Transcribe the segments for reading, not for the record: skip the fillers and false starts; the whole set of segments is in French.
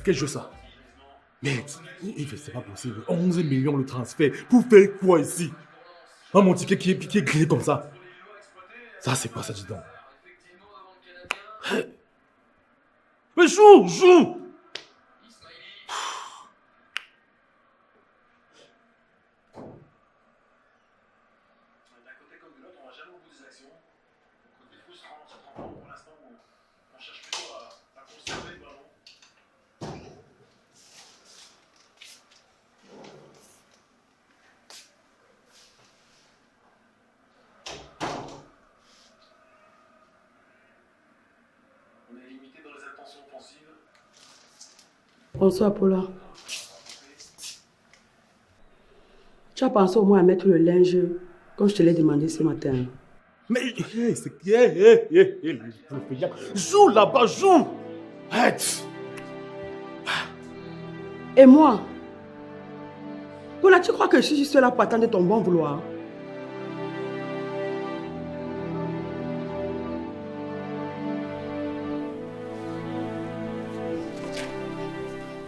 quel jeu ça? Mais c'est pas possible. 11 millions le transfert. Pour faire quoi ici? Mon ticket qui est grillé comme ça. Ça, c'est pas ça, dis donc. Mais joue! Bonsoir, Paula. Tu as pensé au moins à mettre le linge comme je te l'ai demandé ce matin. Mais joue là-bas, joue! Arrête! Et moi? Paula, tu crois que je suis là pour attendre ton bon vouloir?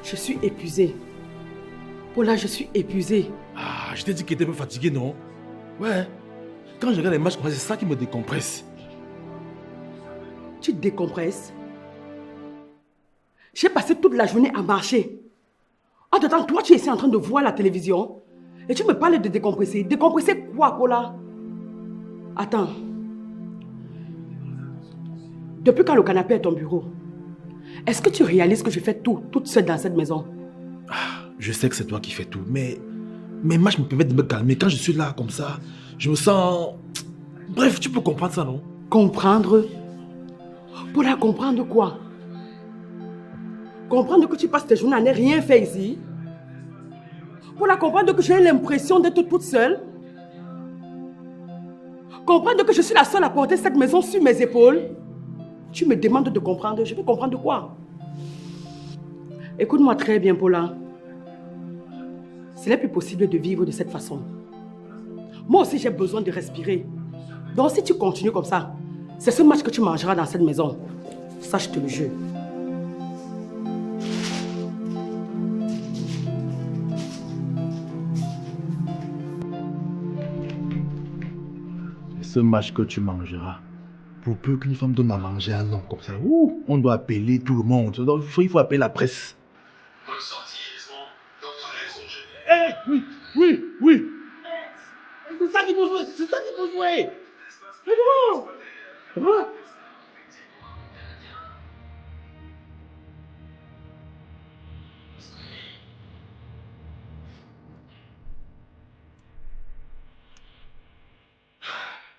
Je suis épuisée. Paula, je suis épuisée. Ah, je t'ai dit qu'il était un peu fatigué, non? Ouais. Quand je regarde les matchs, c'est ça qui me décompresse. Tu décompresses? J'ai passé toute la journée à marcher. Entre-temps, toi, tu es ici en train de voir la télévision. Et tu me parles de décompresser. Décompresser quoi, Paula? Attends. Depuis quand le canapé est ton bureau? Est-ce que tu réalises que je fais tout, toute seule dans cette maison? Ah, je sais que c'est toi qui fais tout, mais mes matchs me permettent de me calmer. Quand je suis là, comme ça, je me sens... Bref, tu peux comprendre ça, non? Comprendre? Paula, comprendre quoi? Comprendre que tu passes tes journées à ne rien faire ici? Paula, comprendre que j'ai l'impression d'être toute seule? Comprendre que je suis la seule à porter cette maison sur mes épaules? Tu me demandes de comprendre, je vais comprendre quoi? Écoute-moi très bien, Paula. Ce n'est plus possible de vivre de cette façon. Moi aussi, j'ai besoin de respirer. Donc, si tu continues comme ça, c'est ce match que tu mangeras dans cette maison. Ça, je te le jure. Ce match que tu mangeras, pour peu qu'une femme donne à manger à un homme comme ça, on doit appeler tout le monde. Donc, il faut appeler la presse. Oui. C'est ça qu'il faut jouer. C'est bon.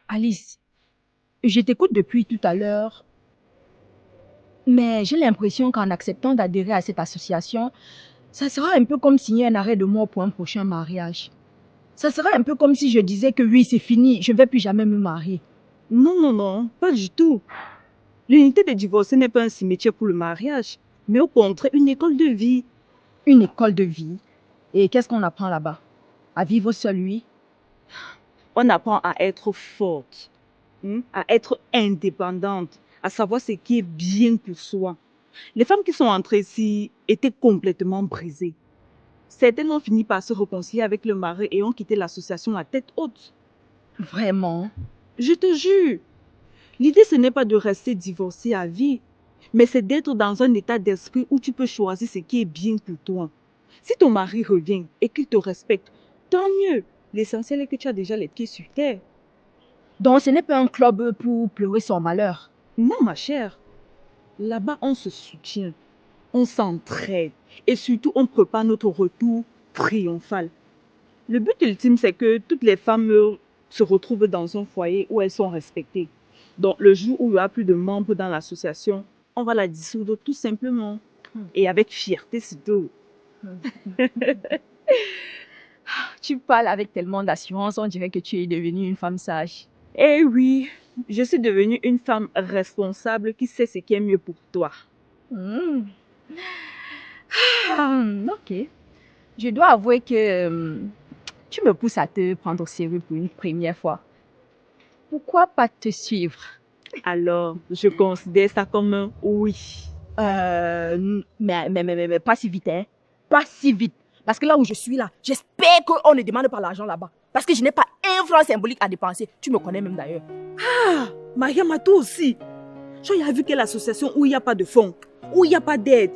Alice, je t'écoute depuis tout à l'heure, mais j'ai l'impression qu'en acceptant d'adhérer à cette association, ça sera un peu comme signer un arrêt de mort pour un prochain mariage. Ça sera un peu comme si je disais que oui, c'est fini, je ne vais plus jamais me marier. Non, pas du tout. L'unité de divorcer n'est pas un cimetière pour le mariage, mais au contraire une école de vie. Une école de vie. Et qu'est-ce qu'on apprend là-bas? À vivre seul, oui? On apprend à être forte, à être indépendante, à savoir ce qui est bien pour soi. Les femmes qui sont entrées ici étaient complètement brisées. Certaines ont fini par se réconcilier avec le mari et ont quitté l'association la tête haute. Vraiment? Je te jure, l'idée ce n'est pas de rester divorcée à vie, mais c'est d'être dans un état d'esprit où tu peux choisir ce qui est bien pour toi. Si ton mari revient et qu'il te respecte, tant mieux. L'essentiel est que tu as déjà les pieds sur terre. Donc ce n'est pas un club pour pleurer son malheur? Non, ma chère. Là-bas, on se soutient, on s'entraide et surtout, on prépare notre retour triomphal. Le but ultime, c'est que toutes les femmes se retrouvent dans un foyer où elles sont respectées. Donc, le jour où il n'y aura plus de membres dans l'association, on va la dissoudre tout simplement. Et avec fierté surtout. Tu parles avec tellement d'assurance, on dirait que tu es devenue une femme sage. Eh oui, je suis devenue une femme responsable qui sait ce qui est mieux pour toi. Ok. Je dois avouer que tu me pousses à te prendre au sérieux pour une première fois. Pourquoi pas te suivre? Alors, je considère ça comme un oui. Mais pas si vite, hein. Pas si vite. Parce que là où je suis là, j'espère qu'on ne demande pas l'argent là-bas. Parce que je n'ai pas un franc symbolique à dépenser. Tu me connais même d'ailleurs. Ah, Mariama, toi aussi. Tu as vu quelle association où il n'y a pas de fonds, où il n'y a pas d'aide.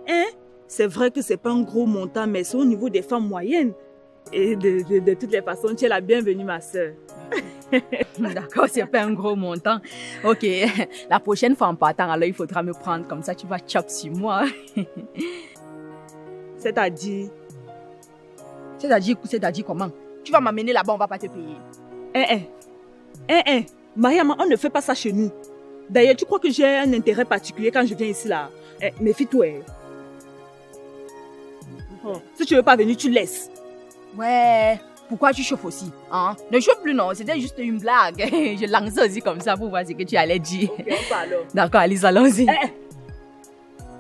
Hein? C'est vrai que ce n'est pas un gros montant, mais c'est au niveau des femmes moyennes. Et de toutes les façons, tu es la bienvenue, ma soeur. D'accord, c'est pas un gros montant. Ok, la prochaine fois en partant, alors il faudra me prendre. Comme ça, tu vas chop sur moi. C'est-à-dire... C'est-à-dire comment? Tu vas m'amener là-bas, on va pas te payer. Mariama, on ne fait pas ça chez nous. D'ailleurs, tu crois que j'ai un intérêt particulier quand je viens ici là? Méfie-toi. Si tu veux pas venir, tu laisses. Ouais, pourquoi tu chauffes aussi? Hein? Ne chauffe plus, non, c'était juste une blague. Je lançais aussi comme ça pour voir ce que tu allais dire. Ok, on va alors. D'accord, Alice, allons-y.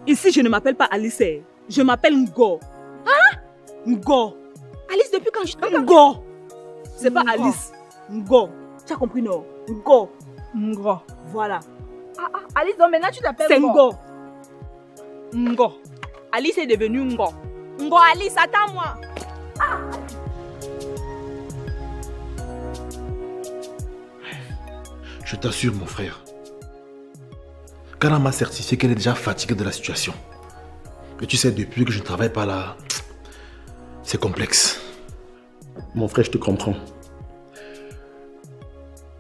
Ici, je ne m'appelle pas Alice. Je m'appelle Ngo. Hein? Ngo. Alice, depuis quand je t'entends? Ngo. C'est pas Ngo. Alice. Ngo. Tu as compris, non? Ngo. Ngo. Voilà. Alice, donc maintenant tu t'appelles C'est Ngo. Ngo. Alice est devenue Ngo. Ngo, Alice, attends-moi. Je t'assure, mon frère. Kana m'a certifié qu'elle est déjà fatiguée de la situation. Et tu sais, depuis que je ne travaille pas là, c'est complexe. Mon frère, je te comprends.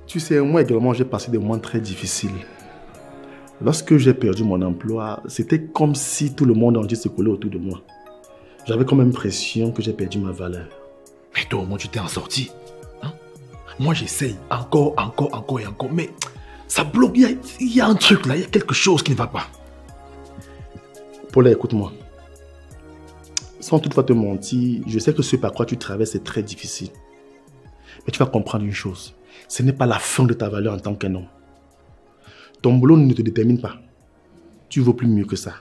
Tu sais, moi également, j'ai passé des moments très difficiles. Lorsque j'ai perdu mon emploi, c'était comme si tout le monde entier se collait autour de moi. J'avais comme l'impression que j'ai perdu ma valeur. Mais toi, au moins, tu t'es en sorti. Hein? Moi, j'essaye encore, mais ça bloque. Il y a un truc là, il y a quelque chose qui ne va pas. Paula, écoute-moi. Sans toutefois te mentir, je sais que ce par quoi tu traverses est très difficile. Mais tu vas comprendre une chose. Ce n'est pas la fin de ta valeur en tant qu'un homme. Ton boulot ne te détermine pas. Tu vaux plus mieux que ça.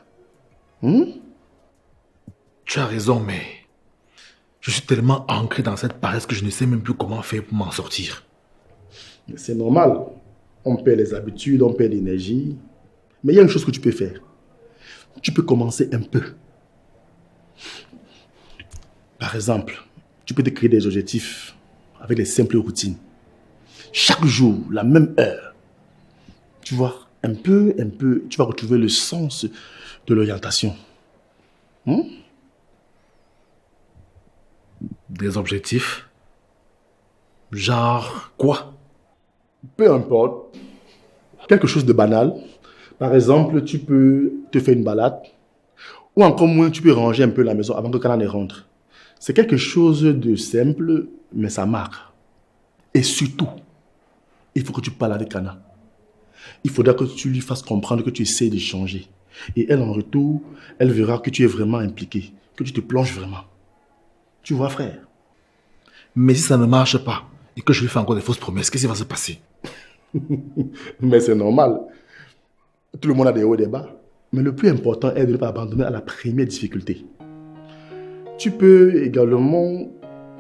Tu as raison, mais je suis tellement ancré dans cette paresse que je ne sais même plus comment faire pour m'en sortir. C'est normal. On perd les habitudes, on perd l'énergie. Mais il y a une chose que tu peux faire. Tu peux commencer un peu. Par exemple, tu peux te créer des objectifs avec les simples routines. Chaque jour, la même heure. Tu vois, un peu, tu vas retrouver le sens de l'orientation. Des objectifs? Genre quoi? Peu importe. Quelque chose de banal. Par exemple, tu peux te faire une balade. Ou encore moins, tu peux ranger un peu la maison avant que Kana ne rentre. C'est quelque chose de simple, mais ça marque. Et surtout, il faut que tu parles avec Kana. Il faudra que tu lui fasses comprendre que tu essaies de changer. Et elle, en retour, elle verra que tu es vraiment impliqué, que tu te plonges vraiment. Tu vois, frère? Mais si ça ne marche pas, et que je lui fais encore des fausses promesses, qu'est-ce qui va se passer? Mais c'est normal. Tout le monde a des hauts et des bas. Mais le plus important est de ne pas abandonner à la première difficulté. Tu peux également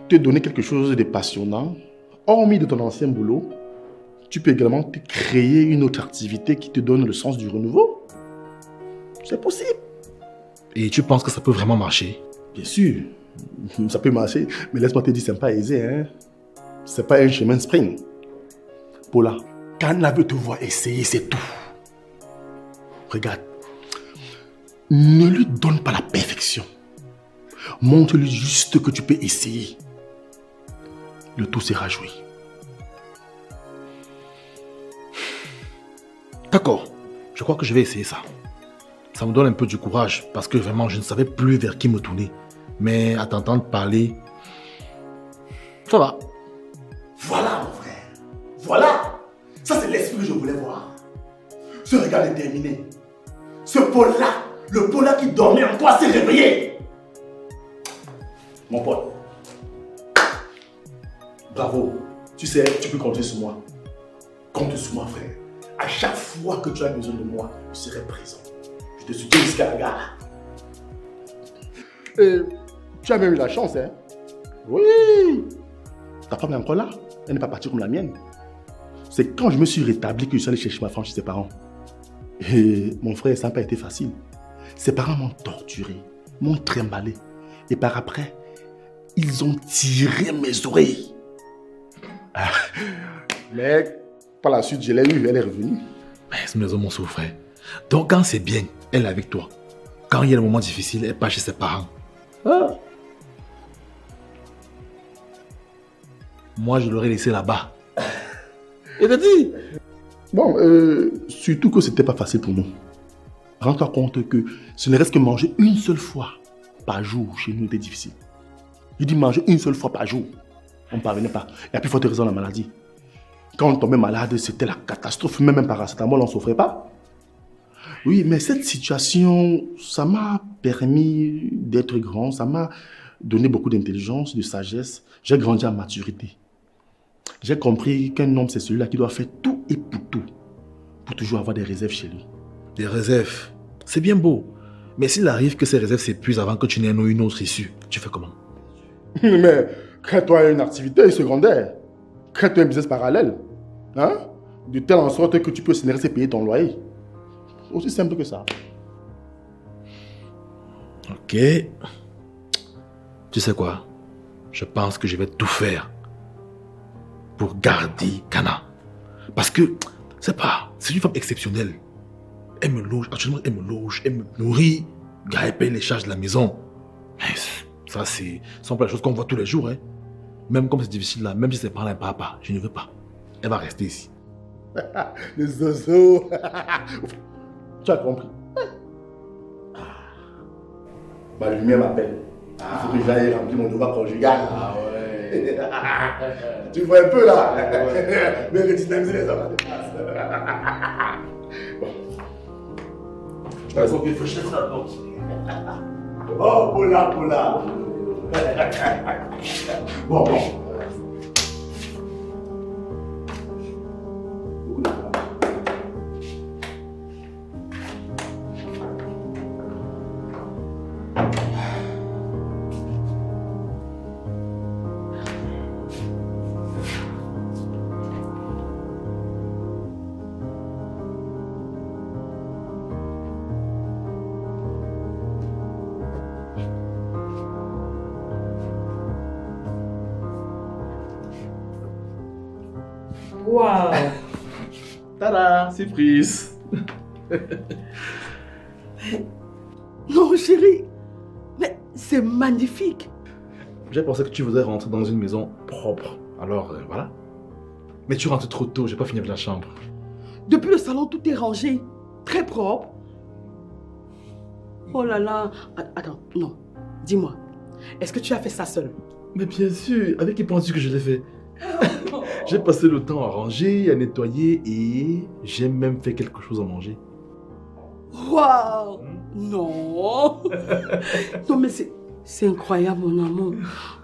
te donner quelque chose de passionnant. Hormis de ton ancien boulot, tu peux également te créer une autre activité qui te donne le sens du renouveau. C'est possible. Et tu penses que ça peut vraiment marcher? Bien sûr. Ça peut marcher. Mais laisse-moi te dire, c'est pas aisé. Hein? C'est pas un chemin sprint. Paula, Kana veut te voir essayer, c'est tout. Regarde. Ne lui donne pas la perfection. Montre-lui juste que tu peux essayer. Le tout sera joué. D'accord. Je crois que je vais essayer ça. Ça me donne un peu du courage parce que vraiment je ne savais plus vers qui me tourner. Mais à t'entendre parler, ça va. Voilà mon frère. Voilà. Ça c'est l'esprit que je voulais voir. Ce regard déterminé. Ce Paula. Le Paula qui dormait en toi s'est réveillé. Mon pote. Bravo. Tu sais, tu peux compter sur moi. Compte sur moi, frère. À chaque fois que tu as besoin de moi, je serai présent. Je te soutiens jusqu'à la gare. Tu as même eu la chance, hein? Oui. Ta femme est encore là. Elle n'est pas partie comme la mienne. C'est quand je me suis rétabli que je suis allé chercher ma femme chez ses parents. Et mon frère, ça n'a pas été facile. Ses parents m'ont torturé, m'ont trimballé. Et par après, ils ont tiré mes oreilles. Ah. Mais par la suite, je l'ai eue, elle est revenue. Mais cette maison m'en souffrait. Donc quand c'est bien, elle est avec toi. Quand il y a le moment difficile, elle part chez ses parents. Ah. Moi, je l'aurais laissé là-bas. Et t'as dit? Bon, surtout que c'était pas facile pour nous. Rends-toi compte que ce ne reste que manger une seule fois par jour chez nous était difficile. Je dis manger une seule fois par jour. On ne parvenait pas. Et à plus forte raison, la maladie. Quand on tombait malade, c'était la catastrophe. Même un paracétamol, on ne souffrait pas. Oui, mais cette situation, ça m'a permis d'être grand. Ça m'a donné beaucoup d'intelligence, de sagesse. J'ai grandi en maturité. J'ai compris qu'un homme, c'est celui-là qui doit faire tout et pour tout. Pour toujours avoir des réserves chez lui. Des réserves, c'est bien beau. Mais s'il arrive que ces réserves s'épuisent avant que tu n'aies une autre issue, tu fais comment? Mais crée-toi une activité secondaire. Crée-toi un business parallèle. Hein? De telle en sorte que tu peux s'énerver et payer ton loyer. Aussi simple que ça. Ok. Tu sais quoi? Je pense que je vais tout faire pour garder Kana. Parce que, c'est une femme exceptionnelle. Elle me loge, actuellement elle me loge, elle me nourrit, elle paye les charges de la maison. Mais ça, ce sont pas les choses qu'on voit tous les jours. Hein. Même comme c'est difficile là, même si c'est par un papa, je ne veux pas. Elle va rester ici. Les zozos. Tu as compris. Ma lumière m'appelle. Il faut que j'aille remplir mon devoir conjugal. Ah ouais. Tu vois un peu là. Ouais. Mais redynamiser les hommes. Bon. Il faut chercher la porte. Oh, Paula. Bon. Waouh! Tada, surprise. Non, chérie, mais c'est magnifique. J'ai pensé que tu voudrais rentrer dans une maison propre. Alors, voilà. Mais tu rentres trop tôt, j'ai pas fini avec la chambre. Depuis le salon, tout est rangé, très propre. Oh là là. Attends, non. Dis-moi, est-ce que tu as fait ça seul? Mais bien sûr, avec qui penses-tu que je l'ai fait? J'ai passé le temps à ranger, à nettoyer et j'ai même fait quelque chose à manger. Waouh! Non! Non, mais c'est incroyable, mon amour.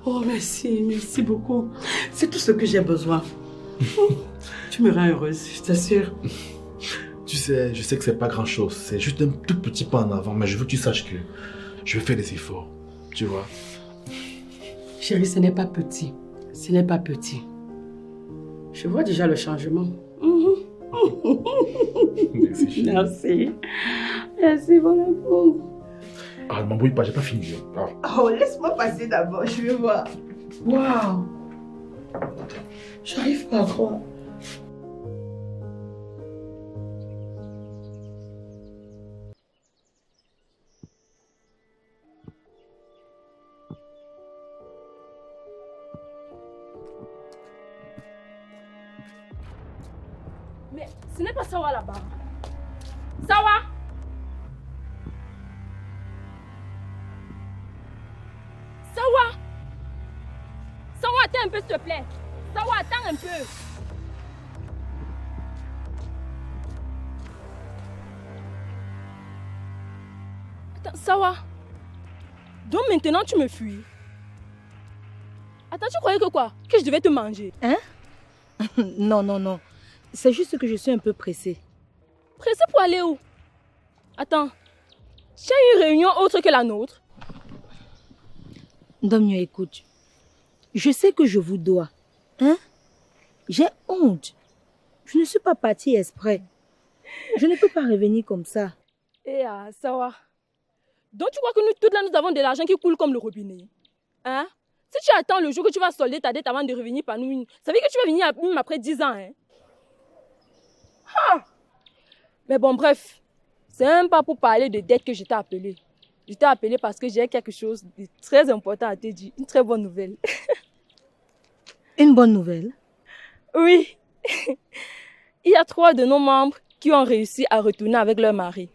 Oh, merci beaucoup. C'est tout ce que j'ai besoin. Tu me rends heureuse, je t'assure. Tu sais, je sais que c'est pas grand-chose, c'est juste un tout petit pas en avant, mais je veux que tu saches que je vais faire des efforts, tu vois. Chérie, ce n'est pas petit. Ce n'est pas petit. Je vois déjà le changement. Merci, chérie. Merci. Merci, mon amour. Ah, ne m'embrouille pas, j'ai pas fini. Ah. Oh, laisse-moi passer d'abord, je vais voir. Waouh! J'arrive pas à croire. Mais ce n'est pas Sawa là-bas. Sawa! Sawa! Sawa, attends un peu, s'il te plaît. Sawa, attends un peu. Attends, Sawa. Donc maintenant, tu me fuis. Attends, tu croyais que quoi? Que je devais te manger? Hein? Non. C'est juste que je suis un peu pressée. Pressé pour aller où? Attends. Tu as une réunion autre que la nôtre? Domio, écoute. Je sais que je vous dois. Hein? J'ai honte. Je ne suis pas partie exprès. Je ne peux pas revenir comme ça. Eh, ça va. Donc tu crois que nous toutes là, nous avons de l'argent qui coule comme le robinet? Hein? Si tu attends le jour que tu vas solder ta dette avant de revenir par nous, ça veut dire que tu vas venir même après 10 ans. Hein? Ah! Mais bon, bref. C'est même pas pour parler de dette que je t'ai appelé. Je t'ai appelé parce que j'ai quelque chose de très important à te dire. Une très bonne nouvelle. Une bonne nouvelle? Oui. Il y a 3 de nos membres qui ont réussi à retourner avec leur mari.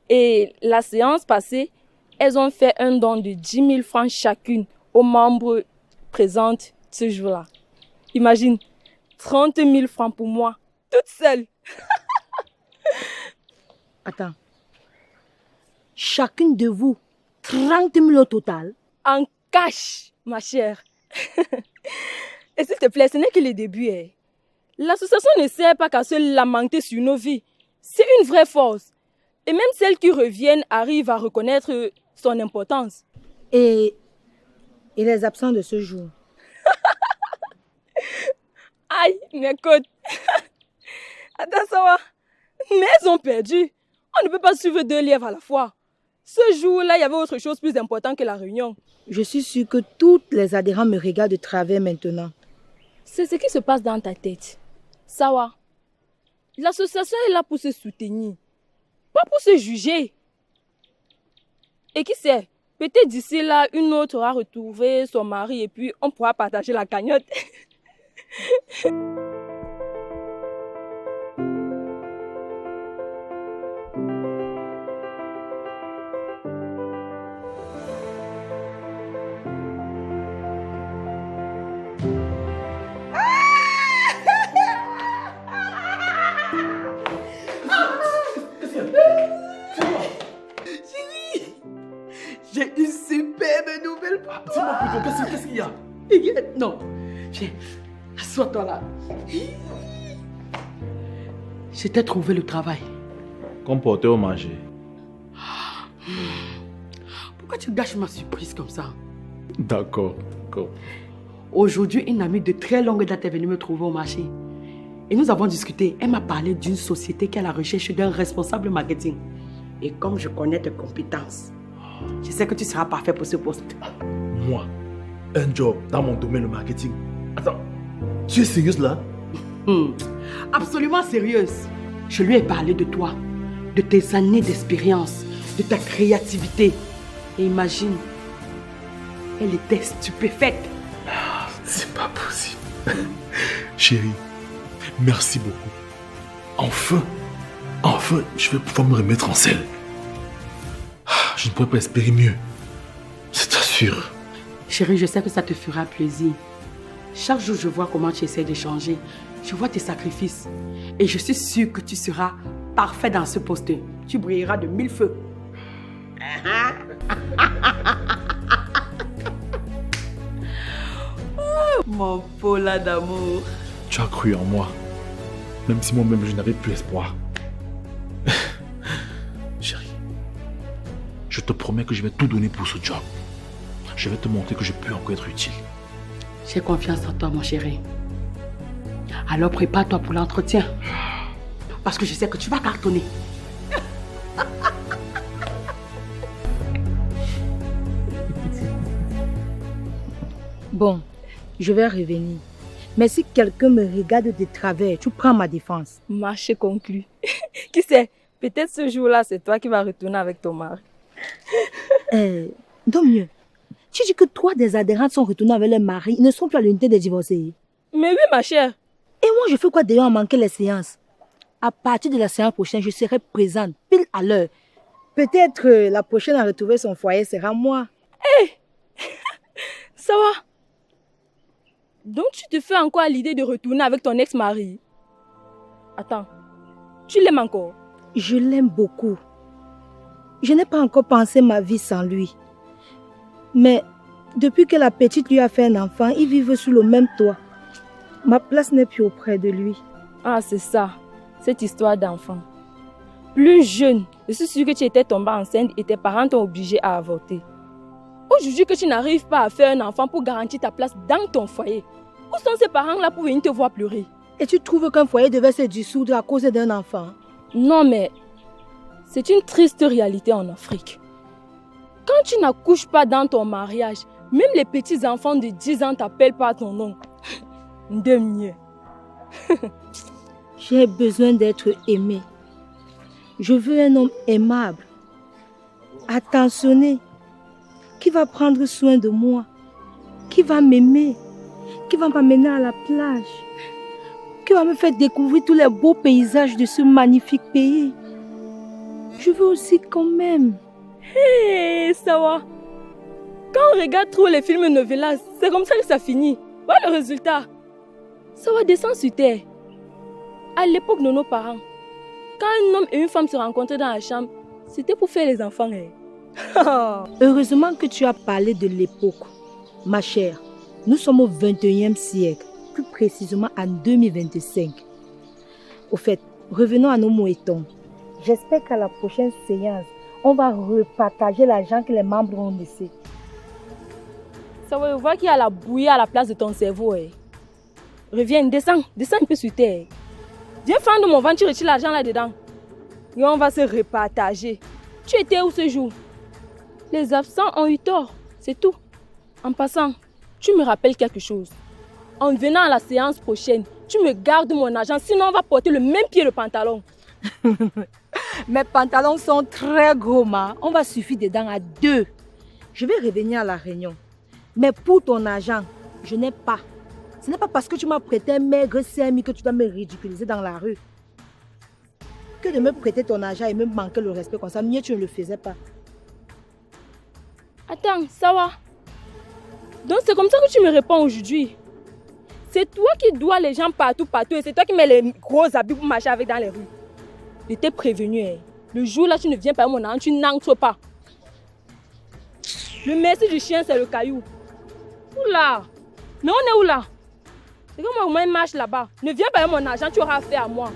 Et la séance passée, elles ont fait un don de 10 000 francs chacune aux membres présents ce jour-là. Imagine, 30 000 francs pour moi, toute seule. Attends. Chacune de vous, 30 000 au total? En cash, ma chère. Et s'il te plaît, ce n'est que le début. Hein. L'association ne sert pas qu'à se lamenter sur nos vies. C'est une vraie force. Et même celles qui reviennent arrivent à reconnaître son importance. Et les absents de ce jour? Aïe, mes côtes. Attends, ça va. Mais elles ont perdu. On ne peut pas suivre 2 lièvres à la fois. Ce jour-là, il y avait autre chose plus important que la réunion. Je suis sûre que tous les adhérents me regardent de travers maintenant. C'est ce qui se passe dans ta tête. Sawa, l'association est là pour se soutenir, pas pour se juger. Et qui sait, peut-être d'ici là, une autre aura retrouvé son mari et puis on pourra partager la cagnotte. J'ai une superbe nouvelle, papa. Dis-moi plutôt, qu'est-ce qu'il y a? Non, viens, assois-toi là. Je t'ai trouvé le travail. Comportez au manger. Pourquoi tu gâches ma surprise comme ça? D'accord. Aujourd'hui, une amie de très longue date est venue me trouver au marché. Et nous avons discuté. Elle m'a parlé d'une société qui est à la recherche d'un responsable marketing. Et comme je connais tes compétences, je sais que tu seras parfait pour ce poste. Moi, un job dans mon domaine, le marketing. Attends, tu es sérieuse là? Absolument sérieuse. Je lui ai parlé de toi, de tes années d'expérience, de ta créativité. Et imagine, elle était stupéfaite. C'est pas possible. Chérie, merci beaucoup. Enfin, je vais pouvoir me remettre en selle. Je ne pourrais pas espérer mieux. Je t'assure. Chérie, je sais que ça te fera plaisir. Chaque jour, je vois comment tu essaies de changer. Je vois tes sacrifices. Et je suis sûre que tu seras parfait dans ce poste. Tu brilleras de 1000 feux. Oh, mon Paula d'amour. Tu as cru en moi. Même si moi-même, je n'avais plus espoir. Chérie, je te promets que je vais tout donner pour ce job. Je vais te montrer que je peux encore être utile. J'ai confiance en toi, mon chéri. Alors prépare-toi pour l'entretien. Parce que je sais que tu vas cartonner. Bon, je vais revenir. Mais si quelqu'un me regarde de travers, tu prends ma défense. Marché conclu. Qui sait, peut-être ce jour-là, c'est toi qui vas retourner avec ton mari. Non mieux. Tu dis que 3 des adhérents sont retournés avec leur mari, ils ne sont plus à l'unité des divorcés. Mais oui, ma chère. Et moi, je fais quoi d'ailleurs à manquer les séances? À partir de la séance prochaine, je serai présente, pile à l'heure. Peut-être la prochaine à retrouver son foyer sera moi. Hé, ça va? Donc tu te fais encore à l'idée de retourner avec ton ex-mari? Attends, tu l'aimes encore? Je l'aime beaucoup. Je n'ai pas encore pensé ma vie sans lui. Mais depuis que la petite lui a fait un enfant, ils vivent sous le même toit. Ma place n'est plus auprès de lui. Ah, c'est ça, cette histoire d'enfant. Plus jeune, je suis sûre que tu étais tombée enceinte et tes parents t'ont obligé à avorter. Aujourd'hui que tu n'arrives pas à faire un enfant pour garantir ta place dans ton foyer, où sont ces parents-là pour venir te voir pleurer? Et tu trouves qu'un foyer devait se dissoudre à cause d'un enfant? Non, mais c'est une triste réalité en Afrique. Quand tu n'accouches pas dans ton mariage, même les petits-enfants de 10 ans t'appellent par ton nom. Ndemnie. J'ai besoin d'être aimée. Je veux un homme aimable, attentionné, qui va prendre soin de moi, qui va m'aimer, qui va m'amener à la plage, qui va me faire découvrir tous les beaux paysages de ce magnifique pays. Je veux aussi qu'on m'aime. Hé, Sawa. Quand on regarde trop les films novellas, c'est comme ça que ça finit. Voilà le résultat. Sawa, descend sur terre. À l'époque de nos parents, quand un homme et une femme se rencontraient dans la chambre, c'était pour faire les enfants. Heureusement que tu as parlé de l'époque. Ma chère, nous sommes au 21e siècle, plus précisément en 2025. Au fait, revenons à nos moutons. J'espère qu'à la prochaine séance, on va repartager l'argent que les membres ont laissé. Ça va voir qu'il y a la bouillie à la place de ton cerveau. Reviens, descends un peu sur terre. Viens fendre mon ventre, tu retires l'argent là-dedans. Et on va se repartager. Tu étais où ce jour? Les absents ont eu tort, c'est tout. En passant, tu me rappelles quelque chose. En venant à la séance prochaine, tu me gardes mon argent, sinon on va porter le même pied de pantalon. Mes pantalons sont très gros, ma. On va suffire dedans à 2. Je vais revenir à la réunion. Mais pour ton argent, je n'ai pas. Ce n'est pas parce que tu m'as prêté un maigre 5 000 que tu dois me ridiculiser dans la rue. Que de me prêter ton argent et me manquer le respect comme ça, mieux tu ne le faisais pas. Attends, Sawa. Donc c'est comme ça que tu me réponds aujourd'hui. C'est toi qui dois les gens partout et c'est toi qui mets les gros habits pour marcher avec dans les rues. Je t'ai prévenu, hein. Le jour là tu ne viens pas à mon argent, tu n'entres pas. Le merci du chien c'est le caillou. Oula. Mais on est où là? C'est comme moi, il marche là-bas. Ne viens pas avec mon argent, tu auras affaire à moi.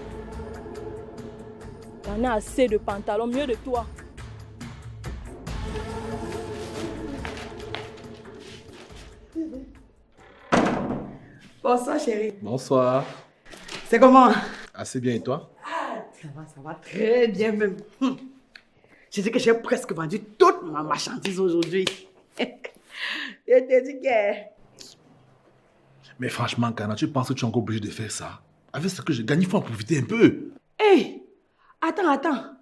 J'en ai assez de pantalons, mieux de toi. Bonsoir chérie. Bonsoir. C'est comment? Assez bien et toi? Ça va très bien même. Je dis que j'ai presque vendu toute ma marchandise aujourd'hui. Je te dis que... Mais franchement, Kana, tu penses que tu es encore obligé de faire ça? Avec ce que je gagne, il faut en profiter un peu. Hé, attends.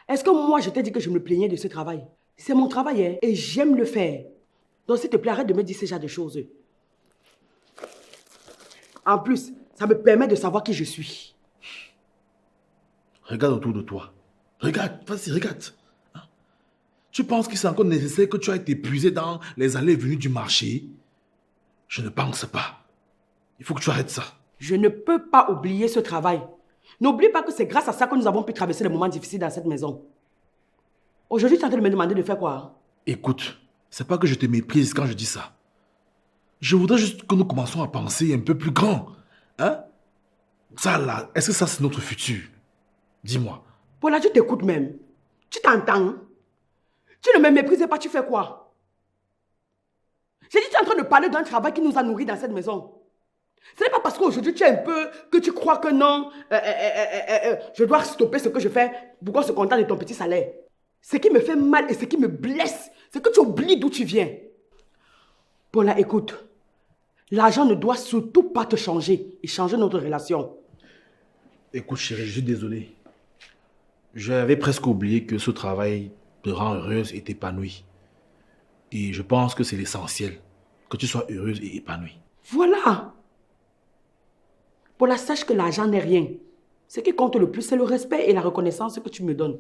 Est-ce que moi je t'ai dit que je me plaignais de ce travail? C'est mon travail, hein, et j'aime le faire. Donc s'il te plaît, arrête de me dire ce genre de choses. En plus, ça me permet de savoir qui je suis. Regarde autour de toi. Regarde, vas-y, regarde. Hein? Tu penses que c'est encore nécessaire que tu aies été épuisé dans les allées et venues du marché? Je ne pense pas. Il faut que tu arrêtes ça. Je ne peux pas oublier ce travail. N'oublie pas que c'est grâce à ça que nous avons pu traverser les moments difficiles dans cette maison. Aujourd'hui, tu es en train de me demander de faire quoi? Écoute, c'est pas que je te méprise quand je dis ça. Je voudrais juste que nous commençons à penser un peu plus grand. Hein? Ça là, est-ce que ça c'est notre futur? Dis-moi. Paula, tu t'écoutes même. Tu t'entends? Tu ne me méprises pas, tu fais quoi? J'ai dit, tu es en train de parler d'un travail qui nous a nourris dans cette maison. Ce n'est pas parce qu'aujourd'hui tu es un peu, que tu crois que non, je dois stopper ce que je fais pour qu'on se contente de ton petit salaire. Ce qui me fait mal et ce qui me blesse, c'est que tu oublies d'où tu viens. Paula, écoute. L'argent ne doit surtout pas te changer et changer notre relation. Écoute chérie, je suis désolé. J'avais presque oublié que ce travail te rend heureuse et t'épanouie. Et je pense que c'est l'essentiel, que tu sois heureuse et épanouie. Voilà. Paula, sache que l'argent n'est rien. Ce qui compte le plus, c'est le respect et la reconnaissance que tu me donnes.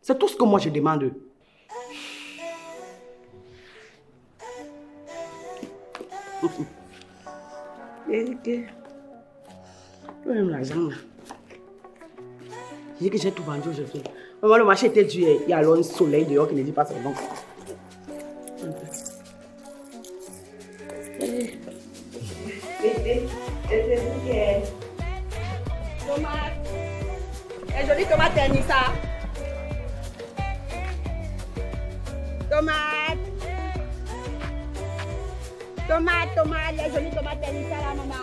C'est tout ce que moi je demande. Même l'argent là. Je dis que j'ai tout vendu aujourd'hui. Maman, le marché était dur. Il y a alors un soleil dehors qui ne dit pas son nom. Tomate. Et jolie tomate Anissa. Tomate. Les jolies tomates Anissa là, maman.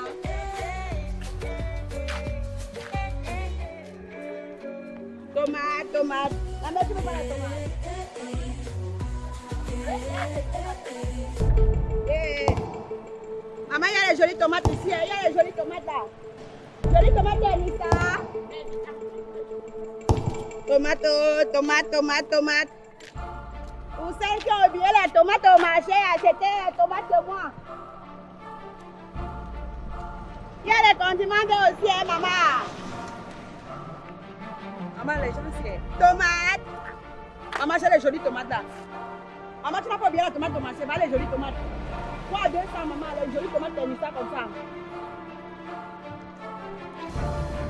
Tomate. La mère, tu veux pas la tomate? Maman, il y a les jolies tomates ici. Il y a les jolies tomates là. Jolies tomates, Elisa. Tomate. Pour celles qui ont oublié les tomates au marché, achetez les tomates de moi. Il y a les condiments aussi, hein, maman. Maman, les gens, c'est tomates. Maman, j'ai les jolies tomates là. Maman, tu n'as pas oublié la tomate au marché, va les jolies tomates. 3 à 200, maman, les jolies tomates, t'as mis ça comme ça.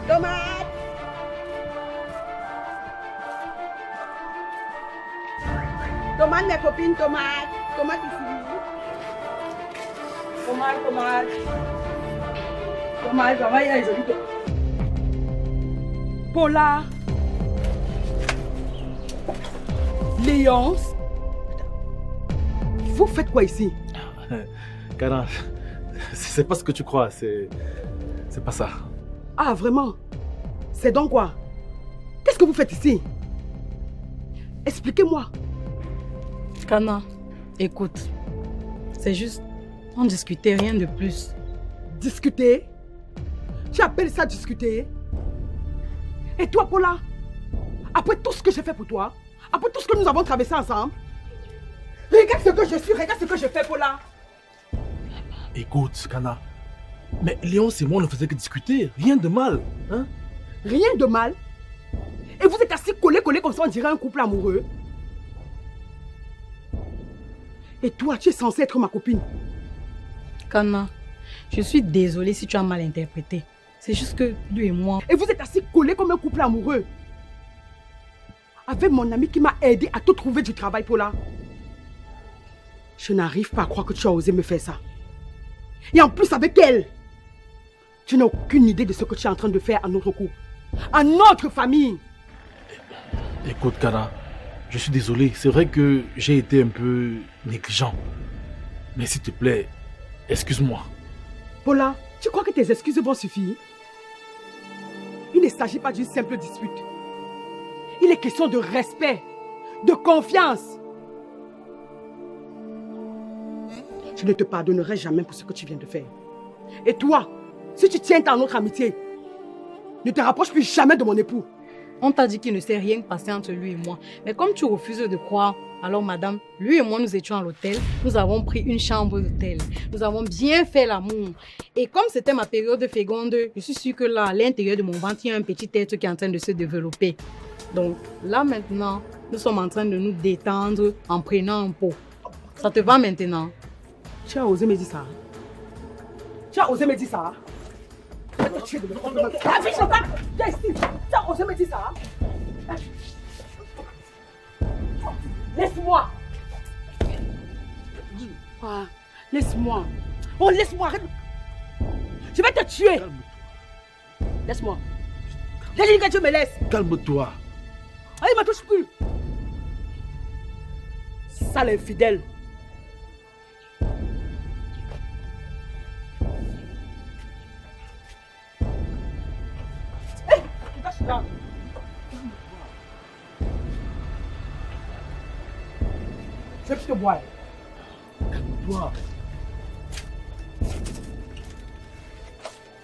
Tomate. Tomate, mes copines, tomate. Tomate ici. Tomate. Tomate, maman, il y a les jolies tomates. Paula. Léonce. Vous faites quoi ici? Cana, c'est pas ce que tu crois, c'est pas ça. Ah, vraiment? C'est donc quoi? Qu'est-ce que vous faites ici? Expliquez-moi. Cana, écoute, c'est juste, on discutait, rien de plus. Discuter? Tu appelles ça discuter? Et toi, Paula? Après tout ce que j'ai fait pour toi, après tout ce que nous avons traversé ensemble, regarde ce que je suis, regarde ce que je fais, Paula. Écoute, Cana, mais Léon et moi, on ne faisait que discuter, rien de mal, hein? Rien de mal? Et vous êtes assis collés comme ça, on dirait un couple amoureux? Et toi, tu es censée être ma copine. Cana, je suis désolée si tu as mal interprété. C'est juste que lui et moi... Et vous êtes assis collés comme un couple amoureux. Avec mon ami qui m'a aidé à te trouver du travail, Paula. Je n'arrive pas à croire que tu as osé me faire ça. Et en plus avec elle. Tu n'as aucune idée de ce que tu es en train de faire à notre couple. À notre famille. Écoute, Cana, je suis désolé. C'est vrai que j'ai été un peu négligent. Mais s'il te plaît, excuse-moi. Paula, tu crois que tes excuses vont suffire? Il ne s'agit pas d'une simple dispute. Il est question de respect, de confiance. Je ne te pardonnerai jamais pour ce que tu viens de faire. Et toi, si tu tiens à notre amitié, ne te rapproche plus jamais de mon époux. On t'a dit qu'il ne s'est rien passé entre lui et moi. Mais comme tu refuses de croire, alors madame, lui et moi nous étions à l'hôtel. Nous avons pris une chambre d'hôtel. Nous avons bien fait l'amour. Et comme c'était ma période féconde, je suis sûre que là, à l'intérieur de mon ventre, il y a un petit être qui est en train de se développer. Donc là maintenant, nous sommes en train de nous détendre en prenant un pot. Ça te va maintenant? Tu as osé me dire ça? Tu as osé me dire ça? Tu as osé me dire ça? Laisse-moi! Laisse-moi! Oh, laisse-moi! Arrête! Je vais te tuer! Laisse-moi! J'ai dit que tu me laisses! Calme-toi! Allez, ne me touche plus! Sale infidèle! Hé! Tu caches là! Je vais te boire. Calme-toi!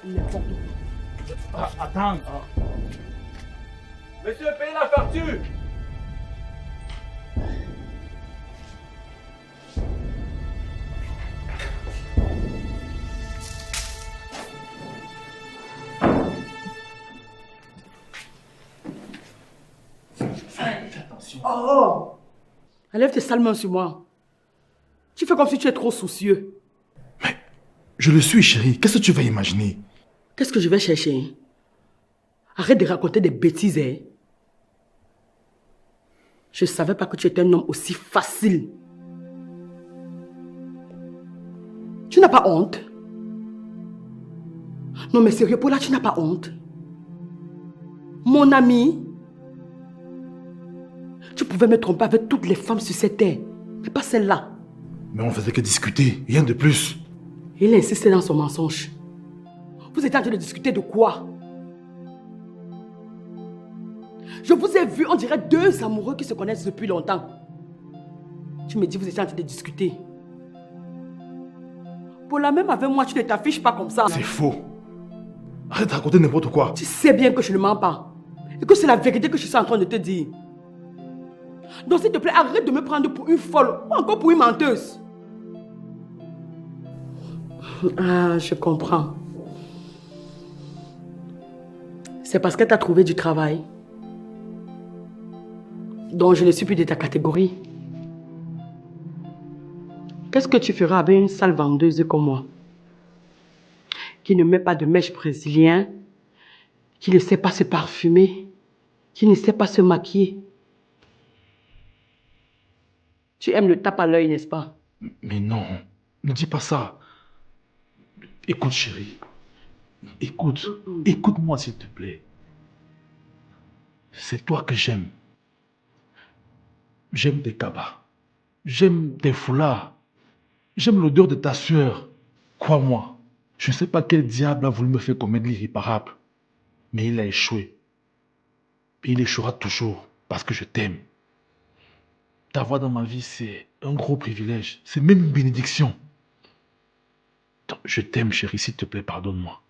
N'importe quoi. Attends! Monsieur, payez la facture! Oh! Enlève tes sales mains sur moi. Tu fais comme si tu es trop soucieux. Mais je le suis, chérie. Qu'est-ce que tu vas imaginer? Qu'est-ce que je vais chercher? Arrête de raconter des bêtises, hein. Je ne savais pas que tu étais un homme aussi facile. Tu n'as pas honte? Non mais sérieux, Paula, tu n'as pas honte? Mon ami, tu pouvais me tromper avec toutes les femmes sur cette terre, mais pas celle-là. Mais on faisait que discuter, rien de plus. Il insistait dans son mensonge. Vous étiez en train de discuter de quoi? Je vous ai vu, on dirait deux amoureux qui se connaissent depuis longtemps. Tu me dis, vous étiez en train de discuter. Pour la même avec moi, tu ne t'affiches pas comme ça. C'est faux. Arrête de raconter n'importe quoi. Tu sais bien que je ne mens pas. Et que c'est la vérité que je suis en train de te dire. Donc s'il te plaît, arrête de me prendre pour une folle ou encore pour une menteuse. Ah, je comprends. C'est parce que tu as trouvé du travail. Donc je ne suis plus de ta catégorie. Qu'est-ce que tu feras avec une sale vendeuse comme moi? Qui ne met pas de mèche brésilien, qui ne sait pas se parfumer, qui ne sait pas se maquiller. Tu aimes le tape à l'œil, n'est-ce pas? Mais non, ne dis pas ça. Écoute, chérie. Écoute-moi s'il te plaît. C'est toi que j'aime. J'aime tes cabas. J'aime tes foulards. J'aime l'odeur de ta sueur. Crois-moi, je ne sais pas quel diable a voulu me faire commettre l'irréparable. Mais il a échoué. Et il échouera toujours parce que je t'aime. T'avoir dans ma vie, c'est un gros privilège. C'est même une bénédiction. Donc, je t'aime, chérie, s'il te plaît, pardonne-moi.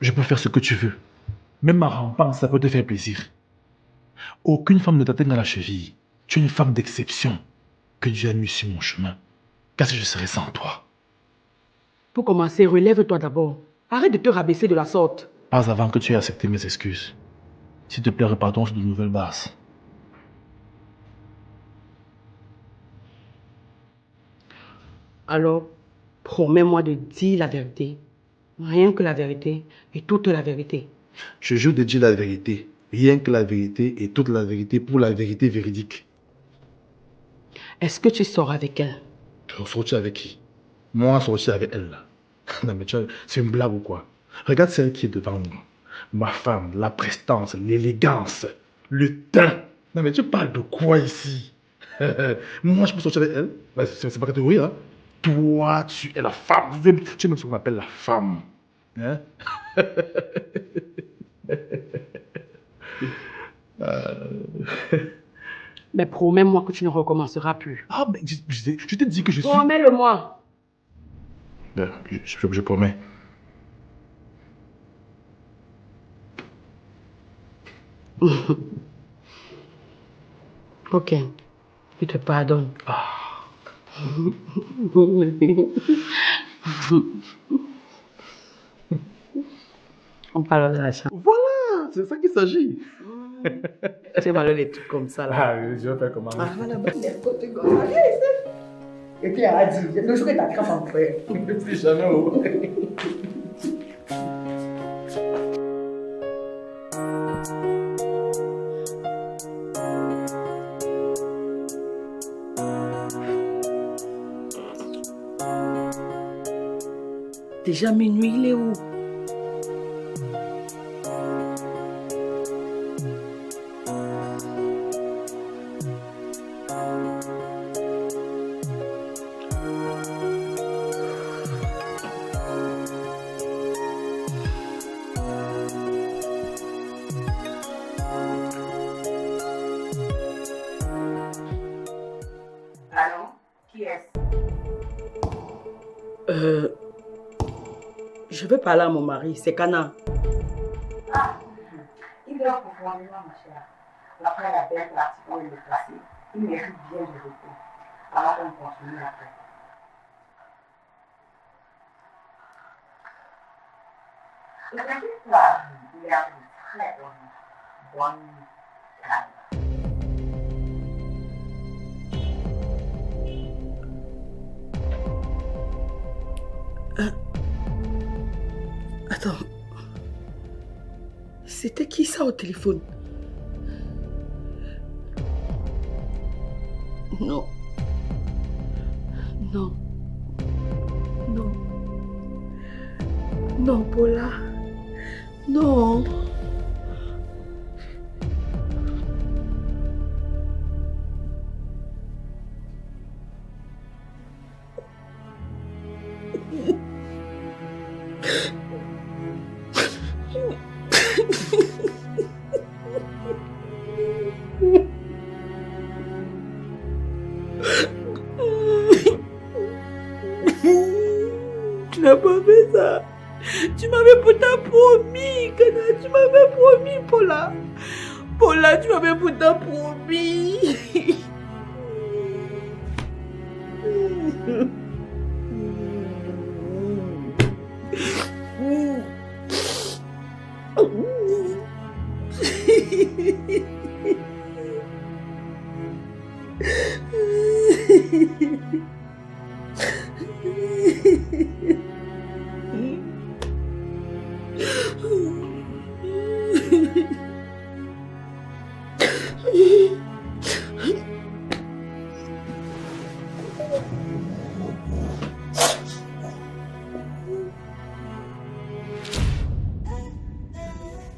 Je peux faire ce que tu veux. Même ma rampante, ça peut te faire plaisir. Aucune femme ne t'atteint à la cheville. Tu es une femme d'exception que Dieu a mis sur mon chemin. Qu'est-ce que je serais sans toi? Pour commencer, relève-toi d'abord. Arrête de te rabaisser de la sorte. Pas avant que tu aies accepté mes excuses. S'il te plaît, repartons sur de nouvelles bases. Alors, promets-moi de dire la vérité. Rien que la vérité et toute la vérité. Je jure de dire la vérité. Rien que la vérité et toute la vérité pour la vérité véridique. Est-ce que tu sors avec elle? Sortir avec qui? Moi, sortir avec elle, là. Non, mais c'est une blague ou quoi? Regarde celle qui est devant moi. Ma femme, la prestance, l'élégance, le teint. Non, mais tu parles de quoi ici? Moi, je peux sortir avec elle? Bah, c'est pas catégorie, hein? Toi, tu es la femme. Tu aimes ce qu'on appelle la femme. Hein? Mais promets-moi que tu ne recommenceras plus. Ah, mais je t'ai dit que je suis... Promets-le-moi. Je promets. Ok. Je te pardonne. Ah. On parle de la chambre. Voilà, c'est ça qu'il s'agit. Tu vas les trucs comme ça là. Ah, je vais faire comment? Ah, voilà, n'importe quoi. Et puis elle a dit, le jour que t'as crampé en frère. Plus jamais. Oh. Déjà minuit, il est où? Allô? Qui est-ce? Je veux parler à mon mari, c'est Kana. Ah, il dort profondément, ma chère. Après la belle pratiquement le passé, il mérite bien du repos. Alors on continue après. Et t'inquiète pas, il a une très bonne calme. Attends. C'était qui ça au téléphone? Non. Non. Non. Non, Paula. Non. Paula, tu m'avais pourtant promis.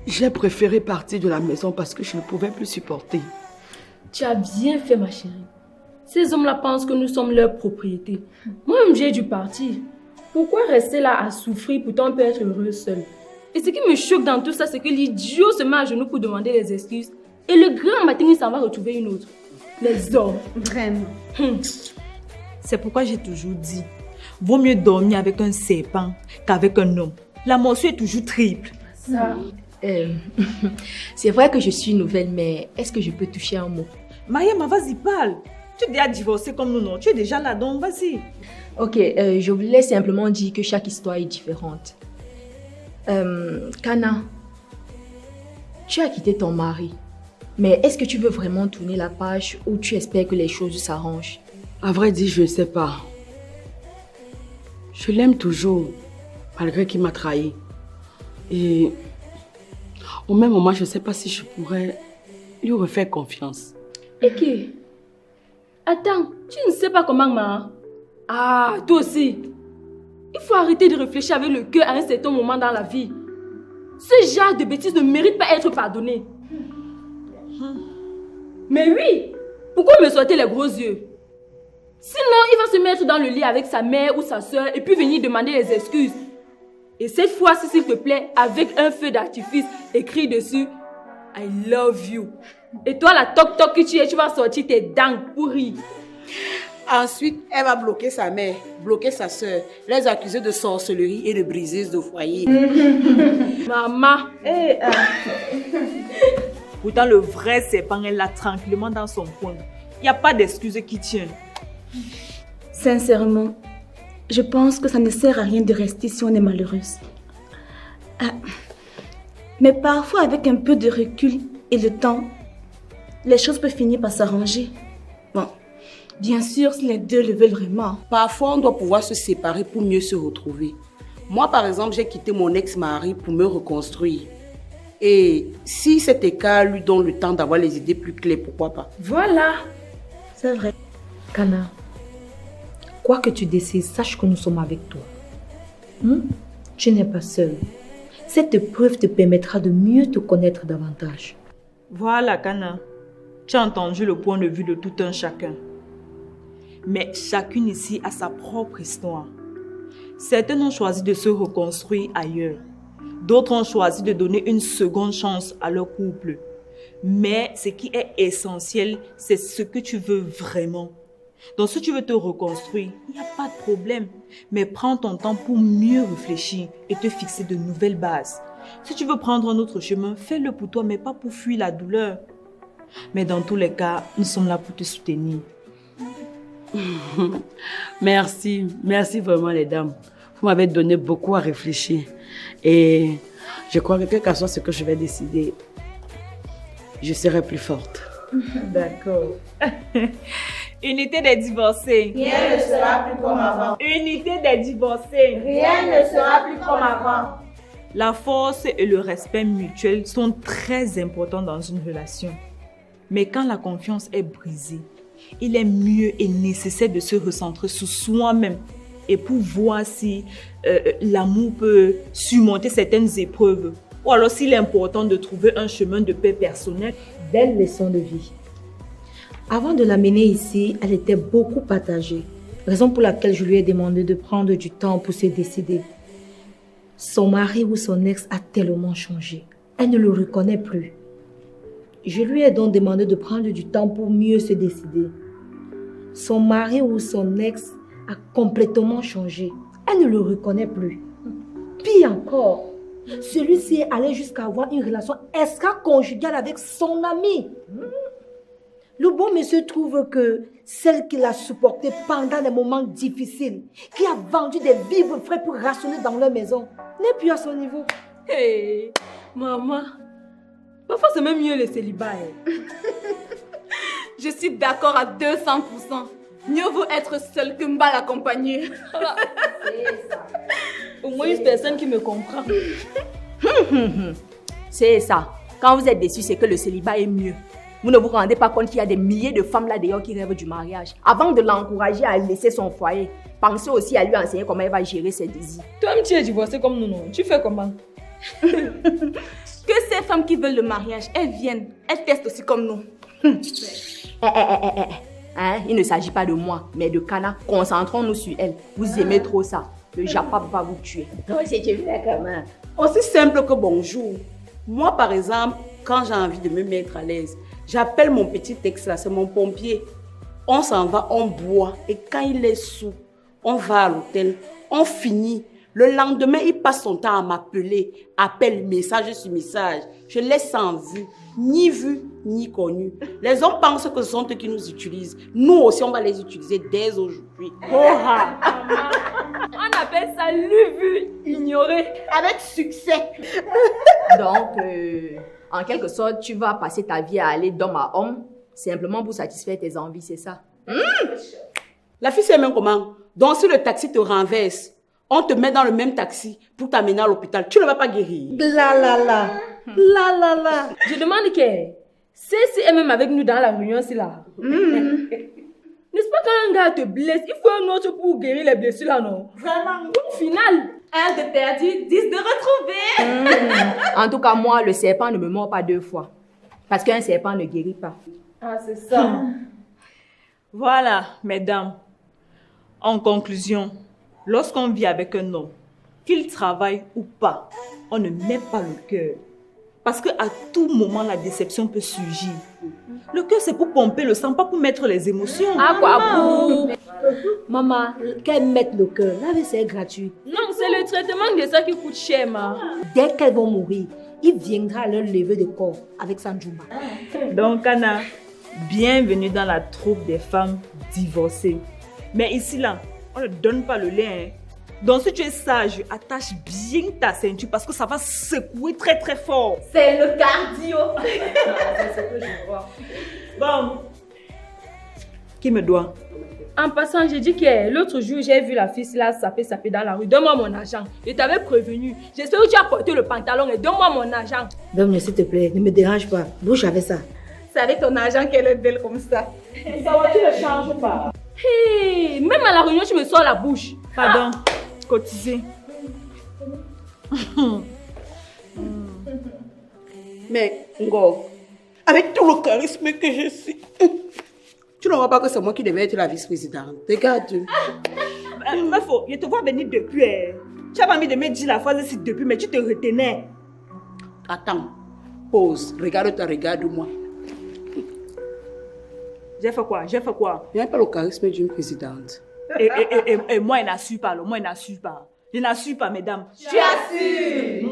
J'ai préféré partir de la maison parce que je ne pouvais plus supporter. Tu as bien fait, ma chérie. Ces hommes-là pensent que nous sommes leur propriété. Moi-même, j'ai dû partir. Pourquoi rester là à souffrir, pourtant on peut être heureux seul? Et ce qui me choque dans tout ça, c'est que l'idiot se met à genoux pour demander les excuses. Et le grand matin, il s'en va retrouver une autre. Les hommes. Vraiment. C'est pourquoi j'ai toujours dit, vaut mieux dormir avec un serpent qu'avec un homme. La morsure est toujours triple. Ça... C'est vrai que je suis nouvelle, mais est-ce que je peux toucher un mot? Mariam, vas-y, parle. Tu es déjà divorcée comme nous, non? Tu es déjà là, donc vas-y. Ok, je voulais simplement dire que chaque histoire est différente. Kana, tu as quitté ton mari, mais est-ce que tu veux vraiment tourner la page ou tu espères que les choses s'arrangent? À vrai dire, je ne sais pas. Je l'aime toujours, malgré qu'il m'a trahi. Et au même moment, je ne sais pas si je pourrais lui refaire confiance. Et qui? Attends, tu ne sais pas comment m'a... Ah, toi aussi. Il faut arrêter de réfléchir avec le cœur à un certain moment dans la vie. Ce genre de bêtises ne mérite pas être pardonné. Mais oui, pourquoi me sortir les gros yeux? Sinon, il va se mettre dans le lit avec sa mère ou sa soeur et puis venir demander les excuses. Et cette fois-ci, s'il te plaît, avec un feu d'artifice écrit dessus « I love you ». Et toi, la toc-toc que tu es, tu vas sortir tes dents pourries. Ensuite, elle va bloquer sa mère, bloquer sa soeur, les accuser de sorcellerie et de briseuse de foyer. Maman. Pourtant, le vrai serpent est là tranquillement dans son coin. Il n'y a pas d'excuse qui tienne. Sincèrement, je pense que ça ne sert à rien de rester si on est malheureuse. Mais parfois, avec un peu de recul et le temps, les choses peuvent finir par s'arranger. Bon, bien sûr, si les deux le veulent vraiment. Parfois, on doit pouvoir se séparer pour mieux se retrouver. Moi, par exemple, j'ai quitté mon ex-mari pour me reconstruire. Et si cet écart lui donne le temps d'avoir les idées plus claires, pourquoi pas? Voilà, c'est vrai. Kana, quoi que tu décides, sache que nous sommes avec toi. Tu n'es pas seule. Cette épreuve te permettra de mieux te connaître davantage. Voilà, Kana. Tu as entendu le point de vue de tout un chacun. Mais chacune ici a sa propre histoire. Certains ont choisi de se reconstruire ailleurs. D'autres ont choisi de donner une seconde chance à leur couple. Mais ce qui est essentiel, c'est ce que tu veux vraiment. Donc si tu veux te reconstruire, il n'y a pas de problème. Mais prends ton temps pour mieux réfléchir et te fixer de nouvelles bases. Si tu veux prendre un autre chemin, fais-le pour toi, mais pas pour fuir la douleur. Mais dans tous les cas, nous sommes là pour te soutenir. Merci, merci vraiment les dames. Vous m'avez donné beaucoup à réfléchir. Et je crois que quel que soit ce que je vais décider, je serai plus forte. D'accord. Unité des divorcés. Rien ne sera plus comme avant. Unité des divorcés. Rien ne sera plus comme avant. La force et le respect mutuel sont très importants dans une relation. Mais quand la confiance est brisée, il est mieux et nécessaire de se recentrer sur soi-même et pour voir si l'amour peut surmonter certaines épreuves. Ou alors s'il est important de trouver un chemin de paix personnel. Belle leçon de vie. Avant de l'amener ici, elle était beaucoup partagée. Raison pour laquelle je lui ai demandé de prendre du temps pour se décider. Son mari ou son ex a tellement changé. Elle ne le reconnaît plus. Je lui ai donc demandé de prendre du temps pour mieux se décider. Son mari ou son ex a complètement changé. Elle ne le reconnaît plus. Pire encore, Celui-ci est allé jusqu'à avoir une relation extra-conjugale avec son ami. Le bon monsieur trouve que celle qui l'a supporté pendant des moments difficiles, qui a vendu des vivres frais pour rationner dans leur maison, n'est plus à son niveau. Hey, maman, parfois c'est même mieux le célibat. Je suis d'accord à 200%. Mieux vaut être seule que mal accompagnée. C'est ça. Au moins une personne qui me comprend. C'est ça. Quand vous êtes déçu, c'est que le célibat est mieux. Vous ne vous rendez pas compte qu'il y a des milliers de femmes là d'ailleurs qui rêvent du mariage. Avant de l'encourager à laisser son foyer, pensez aussi à lui enseigner comment elle va gérer ses désirs. Toi-même, tu es divorcée comme nous, non? Tu fais comment? Que ces femmes qui veulent le mariage, elles viennent, elles testent aussi comme nous. Hein? Il ne s'agit pas de moi, mais de Kana. Concentrons-nous sur elle. Vous aimez trop ça. Le Japap va vous tuer. Toi aussi, tu fais comment? Aussi simple que bonjour. Moi, par exemple, quand j'ai envie de me mettre à l'aise, j'appelle mon petit ex là, c'est mon pompier. On s'en va, on boit. Et quand il est sous, on va à l'hôtel, on finit. Le lendemain, il passe son temps à m'appeler. Appel, message sur message. Je laisse sans vue, ni connu. Les hommes pensent que ce sont eux qui nous utilisent. Nous aussi, on va les utiliser dès aujourd'hui. On appelle ça vu, ignoré. Avec succès. Donc, en quelque sorte, tu vas passer ta vie à aller d'homme à homme, simplement pour satisfaire tes envies, c'est ça? La fille sait même comment. Donc, si le taxi te renverse, on te met dans le même taxi pour t'amener à l'hôpital. Tu ne vas pas guérir. La. Je demande que c'est elle même avec nous dans la réunion, c'est là. N'est-ce pas quand un gars te blesse, il faut un autre pour guérir les blessures là, non? Vraiment. Au final. Un de perdu, 10 de retrouvé. En tout cas, moi, le serpent ne me mord pas 2 fois. Parce qu'un serpent ne guérit pas. Ah, c'est ça. Voilà, mesdames. En conclusion, lorsqu'on vit avec un homme, qu'il travaille ou pas, on ne met pas le cœur. Parce qu'à tout moment, la déception peut surgir. Le cœur, c'est pour pomper le sang, pas pour mettre les émotions. Ah, quoi, pour... Maman, qu'elles mettent le cœur, la vie c'est gratuit. Non, c'est le traitement de ça qui coûte cher, ma. Dès qu'elles vont mourir, il viendra leur lever de corps avec Sanjuma. Donc, Anna, bienvenue dans la troupe des femmes divorcées. Mais ici, là, on ne donne pas le lait. Hein. Donc, si tu es sage, attache bien ta ceinture parce que ça va secouer très très fort. C'est le cardio. C'est ce que je vois. Bon. Qui me doit? En passant, j'ai dit que l'autre jour, j'ai vu la fille là saper dans la rue. Donne-moi mon argent. Je t'avais prévenu. J'espère que tu as porté le pantalon et donne-moi mon argent. Donne-moi s'il te plaît, ne me dérange pas. Bouge avec ça. C'est avec ton argent qu'elle est belle comme ça. Ça va, tu ne changes pas. Hey, même à la réunion, tu me sors la bouche. Pardon, cotiser. Mais, Ngo, avec tout le charisme que je suis, tu ne vois pas que c'est moi qui devais être la vice-présidente. Regarde. Mais faut, je te vois venir depuis. Tu as pas envie de me dire la phrase ici depuis, mais tu te retenais. Attends, pause. Regarde-moi. J'ai fait quoi? Il n'y a pas le charisme d'une présidente. Et moi, je n'assure pas. Je n'assure pas, mesdames. Tu assures.